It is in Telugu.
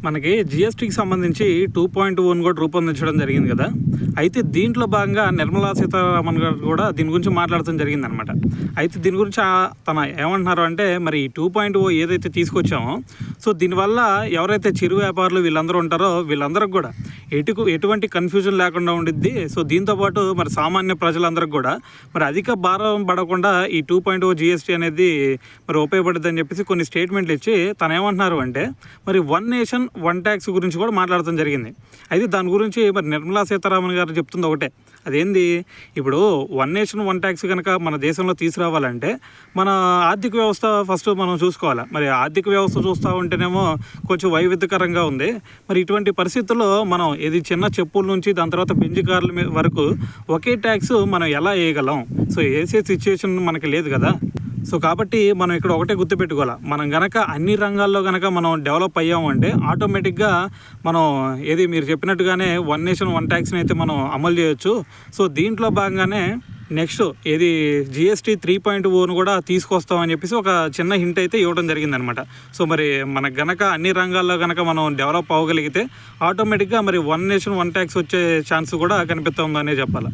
మనకి జిఎస్టీకి సంబంధించి 2.1 కూడా రూపొందించడం జరిగింది కదా. అయితే దీంట్లో భాగంగా నిర్మలా సీతారామన్ గారు కూడా దీని గురించి మాట్లాడటం జరిగిందనమాట. అయితే దీని గురించి తన ఏమంటున్నారు అంటే, మరి 2.0 ఏదైతే తీసుకొచ్చామో, సో దీనివల్ల ఎవరైతే చిరు వ్యాపారులు వీళ్ళందరూ ఉంటారో వీళ్ళందరికి కూడా ఎటువంటి కన్ఫ్యూజన్ లేకుండా ఉండిద్ది. సో దీంతోపాటు మరి సామాన్య ప్రజలందరికీ కూడా మరి అధిక భారం పడకుండా ఈ 2.0 జిఎస్టీ అనేది మరి ఉపయోగపడుతుంది అని చెప్పేసి కొన్ని స్టేట్మెంట్లు ఇచ్చి తను ఏమంటున్నారు అంటే, మరి వన్ నేషన్ వన్ ట్యాక్స్ గురించి కూడా మాట్లాడటం జరిగింది. అయితే దాని గురించి మరి నిర్మలా సీతారామన్ గారు చెప్తుంది ఒకటే, అదేంది, ఇప్పుడు వన్ నేషన్ వన్ ట్యాక్స్ కనుక మన దేశంలో తీసుకురావాలంటే మన ఆర్థిక వ్యవస్థ ఫస్ట్ మనం చూసుకోవాలి. మరి ఆర్థిక వ్యవస్థ చూస్తూ ఉంటేనేమో కొంచెం వైవిధ్యకరంగా ఉంది. మరి ఇటువంటి పరిస్థితుల్లో మనం ఇది చిన్న చెప్పుల నుంచి దాని తర్వాత బెంజ్ కార్ల వరకు ఒకే ట్యాక్స్ మనం ఎలా వేయగలం? సో వేసే సిచ్యువేషన్ మనకి లేదు కదా. సో కాబట్టి మనం ఇక్కడ ఒకటే గుర్తుపెట్టుకోవాలి, మనం గనక అన్ని రంగాల్లో గనక మనం డెవలప్ అయ్యాము అంటే ఆటోమేటిక్గా మనం ఏది మీరు చెప్పినట్టుగానే వన్ నేషన్ వన్ ట్యాక్స్ని అయితే మనం అమలు చేయొచ్చు. సో దీంట్లో భాగంగానే నెక్స్ట్ ఏది జిఎస్టీ 3.0 కూడా తీసుకొస్తామని చెప్పేసి ఒక చిన్న హింట్ అయితే ఇవ్వడం జరిగిందనమాట. సో మరి మనకు గనక అన్ని రంగాల్లో గనక మనం డెవలప్ అవ్వగలిగితే ఆటోమేటిక్గా మరి వన్ నేషన్ వన్ ట్యాక్స్ వచ్చే ఛాన్స్ కూడా కనిపిస్తుందనే చెప్పాలి.